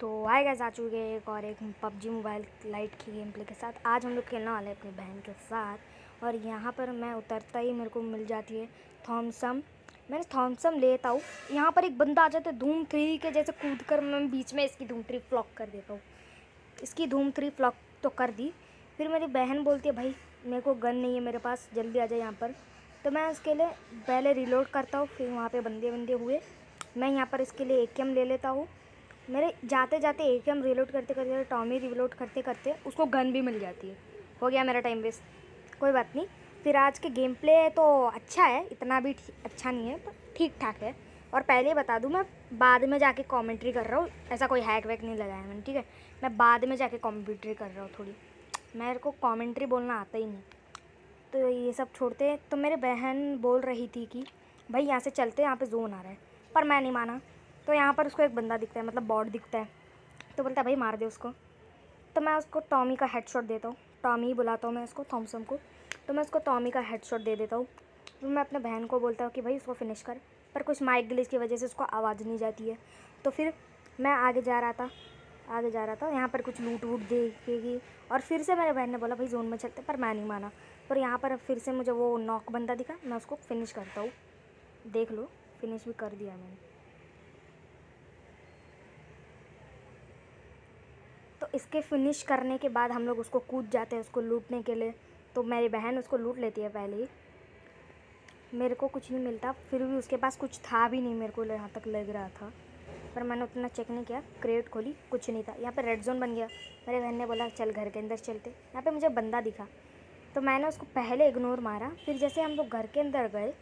तो hi guys, आ चुके हैं एक और एक पबजी मोबाइल लाइट की गेम प्ले के साथ। आज हम लोग खेलने वाले हैं अपनी बहन के साथ। और यहाँ पर मैं उतरता ही मेरे को मिल जाती है थॉमसम। मैंने थॉमसम लेता हूँ, यहाँ पर एक बंदा आ जाता है धूम 3 के जैसे कूद कर मैं बीच में इसकी धूम 3 फ्लॉक कर देता हूँ। इसकी धूम 3 फ्लॉक तो कर दी। फिर मेरी बहन बोलती है भाई मेरे को गन नहीं है मेरे पास, जल्दी आ जाए यहाँ पर। तो मैं उसके लिए पहले रिलोड करता हूँ, फिर वहाँ पर बंदे हुए मैं यहाँ पर इसके लिए AKM ले लेता हूँ। मेरे जाते जाते AKM रिलोड करते करते टॉमी रिलोड करते करते उसको गन भी मिल जाती है। हो गया मेरा टाइम वेस्ट, कोई बात नहीं। फिर आज के गेम प्ले तो अच्छा है, इतना भी अच्छा नहीं है पर ठीक ठाक है। और पहले ही बता दूं, मैं बाद में जाके कमेंट्री कर रहा हूँ, ऐसा कोई हैक वैक नहीं लगाया मैंने, ठीक है। मैं बाद में जाके कमेंट्री कर रहा हूँ थोड़ी, मेरे को कमेंट्री बोलना आता ही नहीं। तो ये सब छोड़ते हैं। तो मेरी बहन बोल रही थी कि भाई यहाँ से चलते, यहाँ पर जोन आ रहा है, पर मैं नहीं माना। तो यहाँ पर उसको एक बंदा दिखता है, मतलब बॉट दिखता है, तो बोलता है भाई मार दे उसको। तो मैं उसको टॉमी का हेडशॉट देता हूँ, टॉमी ही बुलाता हूँ मैं उसको, थॉमसन को। तो मैं उसको टॉमी का हेडशॉट दे देता हूँ। तो मैं अपने बहन को बोलता हूँ कि भाई उसको फिनिश कर, पर कुछ माइक ग्लिच की वजह से उसको आवाज़ नहीं जाती है। तो फिर मैं आगे जा रहा था, यहाँ पर कुछ लूट वूट देखेगी। और फिर से मेरे बहन ने बोला भाई जोन में चलते, पर मैं नहीं माना। पर यहाँ पर फिर से मुझे वो नॉक बंदा दिखा, मैं उसको फिनिश करता हूँ। देख लो, फिनिश भी कर दिया मैंने। तो इसके फिनिश करने के बाद हम लोग उसको कूद जाते हैं उसको लूटने के लिए। तो मेरी बहन उसको लूट लेती है पहले ही, मेरे को कुछ नहीं मिलता। फिर भी उसके पास कुछ था भी नहीं, मेरे को यहाँ तक लग रहा था, पर मैंने उतना चेक नहीं किया। क्रेट खोली, कुछ नहीं था। यहाँ पे रेड जोन बन गया। मेरे बहन ने बोला चल घर के अंदर चलते। यहाँ पे मुझे बंदा दिखा, तो मैंने उसको पहले इग्नोर मारा। फिर जैसे हम लोग घर के अंदर गए,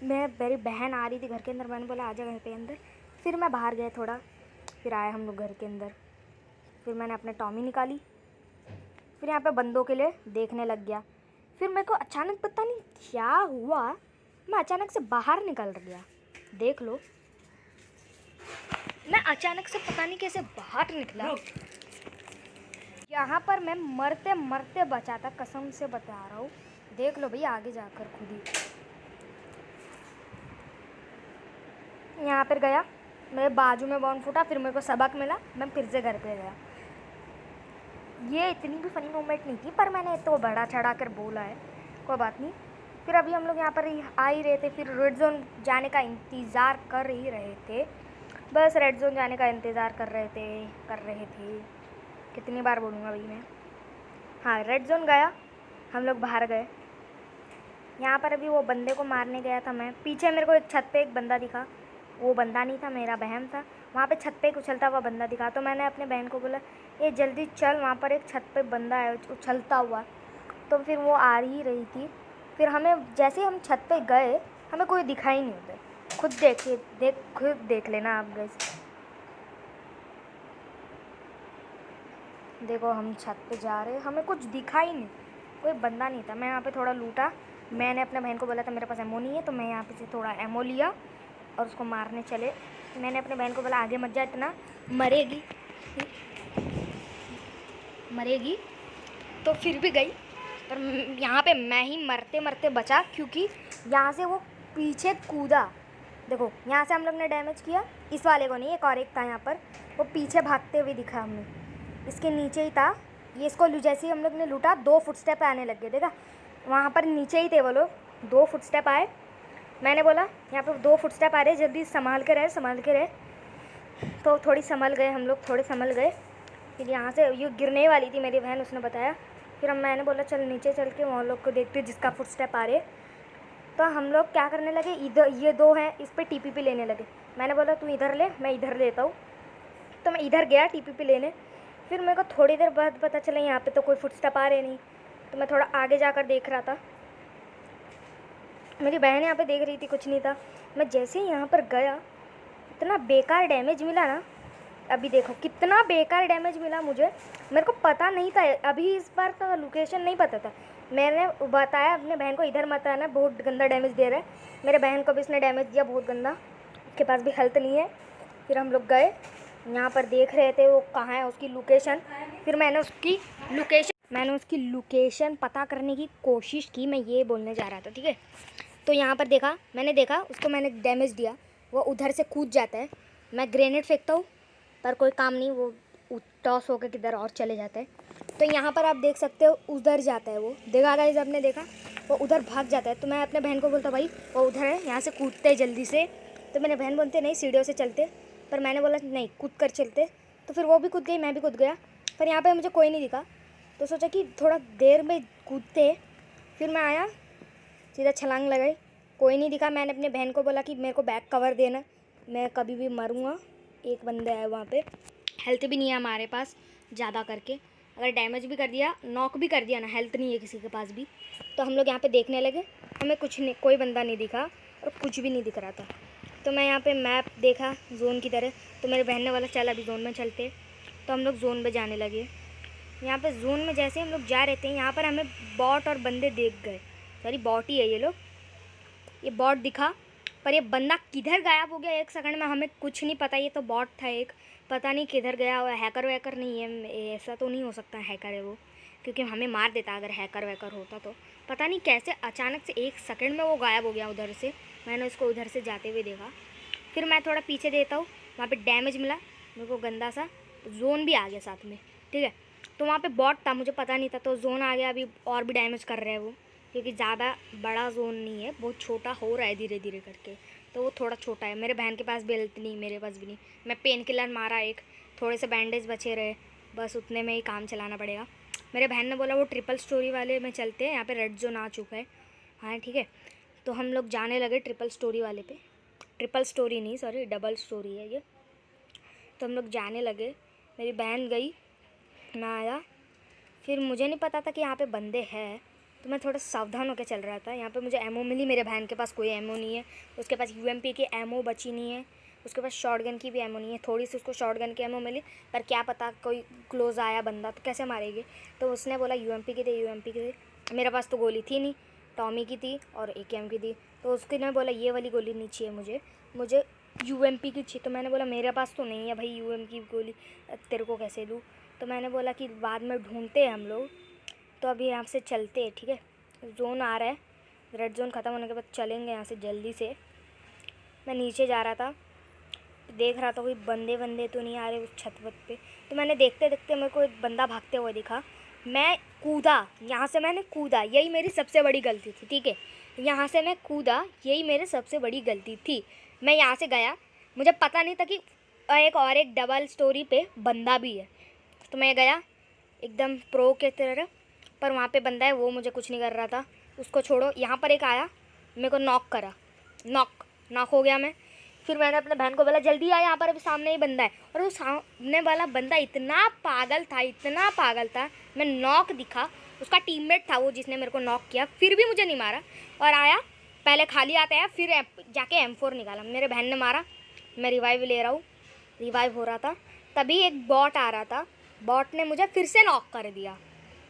मेरी बहन आ रही थी घर के अंदर, मैंने बोला आजा घर के अंदर। फिर मैं बाहर गया थोड़ा, फिर आए हम लोग घर के अंदर। फिर मैंने अपने टॉमी निकाली, फिर यहाँ पे बंदों के लिए देखने लग गया। फिर मेरे को अचानक पता नहीं क्या हुआ, मैं अचानक से बाहर निकल गया। देख लो, मैं अचानक से पता नहीं कैसे बाहर निकला। यहाँ पर मैं मरते मरते बचा था, कसम से बता रहा हूँ। देख लो भैया आगे जाकर खुद ही। यहाँ पर गया, मेरे बाजू में बॉम्ब फूटा, फिर मेरे को सबक मिला, मैं फिर से घर पे गया। ये इतनी भी फनी मोमेंट नहीं थी, पर मैंने तो बड़ा चढ़ा कर बोला है, कोई बात नहीं। फिर अभी हम लोग यहाँ पर आ ही रहे थे, फिर रेड जोन जाने का इंतज़ार कर ही रहे थे, बस रेड जोन जाने का इंतज़ार कर रहे थे। कितनी बार बोलूँगा भाई मैं। हाँ, रेड जोन गया, हम लोग बाहर गए। यहाँ पर अभी वो बंदे को मारने गया था मैं। पीछे मेरे को एक छत पे एक बंदा दिखा, वो बंदा नहीं था, मेरा बहन था। वहाँ पे छत पे एक उछलता हुआ बंदा दिखा, तो मैंने अपने बहन को बोला ये जल्दी चल, वहाँ पर एक छत पे बंदा है उछलता हुआ। तो फिर वो आ ही रही थी। फिर हमें जैसे हम छत पे गए, हमें कोई दिखाई नहीं उधर। खुद देख लेना आप गाइस। देखो हम छत पे जा रहे, हमें कुछ दिखा ही नहीं, कोई बंदा नहीं था। मैं यहाँ पे थोड़ा लूटा, मैंने अपने बहन को बोला था मेरे पास एमो नहीं है, तो मैं यहाँ पे से थोड़ा एमो लिया और उसको मारने चले। मैंने अपने बहन को बोला आगे मत जा, इतना मरेगी। तो फिर भी गई, पर यहाँ पे मैं ही मरते मरते बचा, क्योंकि यहाँ से वो पीछे कूदा। देखो यहाँ से हम लोग ने डैमेज किया, इस वाले को नहीं, एक और एक था यहाँ पर, वो पीछे भागते हुए दिखा हमें, इसके नीचे ही था। ये इसको जैसे ही हम लोग ने लूटा, 2 फुटस्टेप आने लग गए। देखा वहाँ पर नीचे ही थे वो लोग, 2 फुटस्टेप आए। मैंने बोला यहाँ पे 2 फुटस्टेप आ रहे, जल्दी संभाल के रहे। तो थोड़ी संभल गए हम लोग, थोड़े संभल गए। फिर यहाँ से ये गिरने वाली थी मेरी बहन, उसने बताया। फिर मैंने बोला चल नीचे चल के वहाँ लोग को देखते जिसका फुटस्टेप आ रहे। तो हम लोग क्या करने लगे, इधर ये 2 हैं, इस पर TPP लेने लगे। मैंने बोला तू इधर ले, मैं इधर लेता हूँ। तो मैं इधर गया TPP लेने। फिर मेरे को थोड़ी देर बाद पता चला यहाँ पे तो कोई फुटस्टेप आ रहे नहीं। तो मैं थोड़ा आगे जाकर देख रहा था, मेरी बहन यहाँ पे देख रही थी, कुछ नहीं था। मैं जैसे ही यहाँ पर गया, इतना बेकार डैमेज मिला ना, अभी देखो कितना बेकार डैमेज मिला मुझे। मेरे को पता नहीं था, अभी इस बार का लोकेशन नहीं पता था। मैंने बताया अपने बहन को इधर मत आना, बहुत गंदा डैमेज दे रहा है। मेरे बहन को भी इसने डैमेज दिया बहुत गंदा, उसके पास भी हेल्थ नहीं है। फिर हम लोग गए, यहाँ पर देख रहे थे वो कहाँ है उसकी लोकेशन। फिर मैंने उसकी लोकेशन पता करने की कोशिश की, मैं ये बोलने जा रहा था, ठीक है। तो यहाँ पर मैंने देखा उसको, मैंने डैमेज दिया, वो उधर से कूद जाता है। मैं ग्रेनेड फेंकता हूँ, पर कोई काम नहीं, वो टॉस होकर किधर और चले जाते हैं। तो यहाँ पर आप देख सकते हो उधर जाता है वो, देखा गाइस आपने देखा, वो उधर भाग जाता है। तो मैं अपने बहन को बोलता भाई वो उधर है, यहाँ से कूदते हैं जल्दी से। तो मेरे बहन बोलते नहीं सीढ़ियों से चलते, पर मैंने बोला नहीं कूद कर चलते। तो फिर वो भी कूद गई, मैं भी कूद गया, पर यहाँ पर मुझे कोई नहीं दिखा। तो सोचा कि थोड़ा देर में कूदते। फिर मैं आया, सीधा छलांग लगाई, कोई नहीं दिखा। मैंने अपने बहन को बोला कि मेरे को बैक कवर देना, मैं कभी भी मरूँगा। एक बंदा है वहाँ पे, हेल्थ भी नहीं है हमारे पास ज़्यादा करके, अगर डैमेज भी कर दिया, नॉक भी कर दिया ना, हेल्थ नहीं है किसी के पास भी। तो हम लोग यहाँ पे देखने लगे, हमें कुछ नहीं, कोई बंदा नहीं दिखा और कुछ भी नहीं दिख रहा था। तो मैं यहाँ पे मैप देखा जोन की तरह, तो मेरे बहन ने बोला चल अभी जोन में चलते। तो हम लोग जोन में जाने लगे। यहाँ पे जोन में जैसे हम लोग जा रहे थे, यहाँ पर हमें बॉट और बंदे देख गए। सॉरी बॉट ही है ये लोग, ये बॉट दिखा, पर ये बंदा किधर गायब हो गया 1 सेकंड में, हमें कुछ नहीं पता। ये तो बॉट था एक, पता नहीं किधर गया हुआ। हैकर वैकर नहीं है, ऐसा तो नहीं हो सकता हैकर है वो, क्योंकि हमें मार देता अगर हैकर वैकर होता। तो पता नहीं कैसे अचानक से 1 सेकंड में वो गायब हो गया उधर से। मैंने उसको उधर से जाते हुए देखा। फिर मैं थोड़ा पीछे देता हूँ, वहाँ पर डैमेज मिला मेरे को गंदा सा, जोन भी आ गया साथ में, ठीक है। तो वहाँ पे बॉट था, मुझे पता नहीं था, तो जोन आ गया। अभी और भी डैमेज कर रहे हैं वो, क्योंकि ज़्यादा बड़ा जोन नहीं है, बहुत छोटा हो रहा है धीरे धीरे करके। तो वो थोड़ा छोटा है। मेरे बहन के पास भी हेल्थ नहीं, मेरे पास भी नहीं। मैं पेन किलर मारा एक, थोड़े से बैंडेज बचे रहे, बस उतने में ही काम चलाना पड़ेगा। मेरे बहन ने बोला वो ट्रिपल स्टोरी वाले में चलते हैं, यहाँ पे रेड जोन आ चुका है। हाँ ठीक है, तो हम लोग जाने लगे ट्रिपल स्टोरी वाले पे। ट्रिपल स्टोरी नहीं सॉरी, डबल स्टोरी है ये। तो हम लोग जाने लगे, मेरी बहन गई, मैं आया। फिर मुझे नहीं पता था कि यहाँ पे बंदे हैं, तो मैं थोड़ा सावधान होकर चल रहा था। यहाँ पे मुझे एमओ मिली, मेरे बहन के पास कोई एमओ नहीं है, उसके पास यूएमपी की एमओ बची नहीं है, उसके पास शॉटगन की भी एमओ नहीं है। थोड़ी सी उसको शॉटगन की एमओ मिली, पर क्या पता कोई क्लोज आया बंदा तो कैसे मारेगी। तो उसने बोला यूएमपी की दे, यूएमपी की दे। मेरे पास तो गोली थी नहीं, टॉमी की थी और एकेएम की थी। तो उसके ने बोला ये वाली गोली नहीं चाहिए मुझे यूएमपी की चाहिए। तो मैंने बोला मेरे पास तो नहीं है भाई यूएमपी की गोली, तेरे को कैसे दूँ। तो मैंने बोला कि बाद में ढूंढते हैं हम लोग, तो अभी यहाँ से चलते हैं, ठीक है। जोन आ रहा है, रेड जोन ख़त्म होने के बाद चलेंगे यहाँ से जल्दी से। मैं नीचे जा रहा था, देख रहा था कोई बंदे तो नहीं आ रहे उस छत वत पे। तो मैंने देखते देखते मेरे को एक बंदा भागते हुए दिखा, मैं कूदा, यहाँ से मैंने कूदा, यही मेरी सबसे बड़ी गलती थी, ठीक है। यहाँ से मैं कूदा, यही मेरी सबसे बड़ी गलती थी। मैं यहाँ से गया, मुझे पता नहीं था कि एक डबल स्टोरी पे बंदा भी है। तो मैं गया एकदम प्रो के तरह, पर वहाँ पे बंदा है, वो मुझे कुछ नहीं कर रहा था, उसको छोड़ो। यहाँ पर एक आया, मेरे को नॉक करा, नॉक हो गया मैं। फिर मैंने अपने बहन को बोला जल्दी आ, यहाँ पर अभी सामने ही बंदा है। और वो सामने वाला बंदा इतना पागल था, मैं नॉक दिखा, उसका टीममेट था वो जिसने मेरे को नॉक किया, फिर भी मुझे नहीं मारा। और आया, पहले खाली आता है, फिर जाके M4 निकाला, मेरे बहन ने मारा। मैं रिवाइव ले रहा हूँ, रिवाइव हो रहा था, तभी एक बॉट आ रहा था, बॉट ने मुझे फिर से नॉक कर दिया।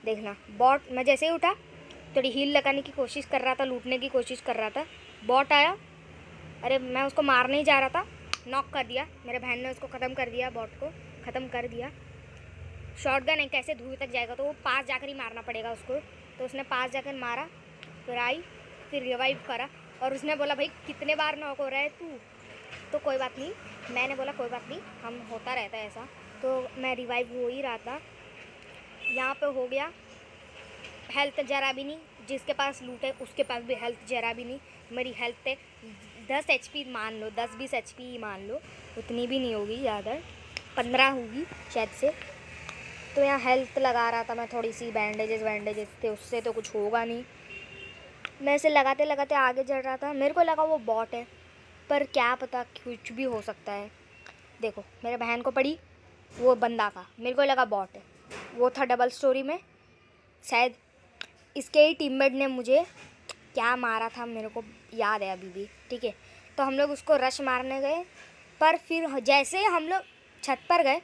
देखना बॉट, मैं जैसे ही उठा थोड़ी हील लगाने की कोशिश कर रहा था, लूटने की कोशिश कर रहा था, बॉट आया, अरे मैं उसको मारने ही जा रहा था, नॉक कर दिया। मेरे बहन ने उसको ख़त्म कर दिया, बॉट को ख़त्म कर दिया। शॉटगन है, कैसे धूल तक जाएगा, तो वो पास जाकर ही मारना पड़ेगा उसको। तो उसने पास जाकर मारा, फिर आई, फिर रिवाइव करा, और उसने बोला भाई कितने बार नॉक हो रहा है तू। तो कोई बात नहीं, मैंने बोला कोई बात नहीं, हम होता रहता है ऐसा। तो मैं रिवाइव हो ही रहा था, यहाँ पे हो गया। हेल्थ जरा भी नहीं, जिसके पास लूट है उसके पास भी हेल्थ जरा भी नहीं। मेरी हेल्थ है 10 HP मान लो, 10-20 HP मान लो, उतनी भी नहीं होगी, ज़्यादा 15 होगी शायद से। तो यहाँ हेल्थ लगा रहा था मैं, थोड़ी सी बैंडेजेस थे, उससे तो कुछ होगा नहीं। मैं इसे लगाते लगाते आगे चढ़ रहा था, मेरे को लगा वो बॉट है, पर क्या पता कुछ भी हो सकता है। देखो मेरे बहन को पड़ी, वो बंदा था, मेरे को लगा बॉट है, वो था डबल स्टोरी में। शायद इसके ही टीममेट ने मुझे क्या मारा था, मेरे को याद है अभी भी, ठीक है। तो हम लोग उसको रश मारने गए, पर फिर जैसे हम लोग छत पर गए,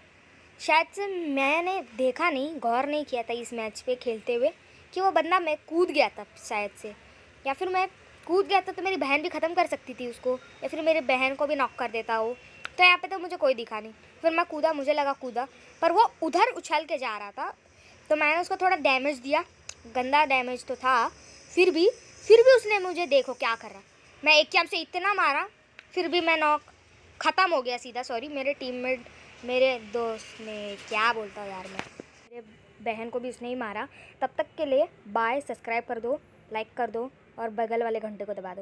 शायद से मैंने देखा नहीं, गौर नहीं किया था इस मैच पे खेलते हुए कि वो बंदा मैं कूद गया था शायद से, या फिर मैं कूद गया था तो मेरी बहन भी ख़त्म कर सकती थी उसको, या फिर मेरी बहन को भी नॉक कर देता हो। तो यहाँ पे तो मुझे कोई दिखा नहीं, फिर मैं कूदा, मुझे लगा कूदा, पर वो उधर उछल के जा रहा था। तो मैंने उसको थोड़ा डैमेज दिया, गंदा डैमेज तो था, फिर भी उसने मुझे देखो क्या कर रहा, मैं एक कैम से इतना मारा, फिर भी मैं नॉक ख़त्म हो गया सीधा। सॉरी मेरे टीममेट मेरे दोस्त ने, क्या बोलता हूँ यार मैं, मेरे बहन को भी उसने ही मारा। तब तक के लिए बाय। सब्सक्राइब कर दो, लाइक कर दो और बगल वाले घंटे को दबा दो।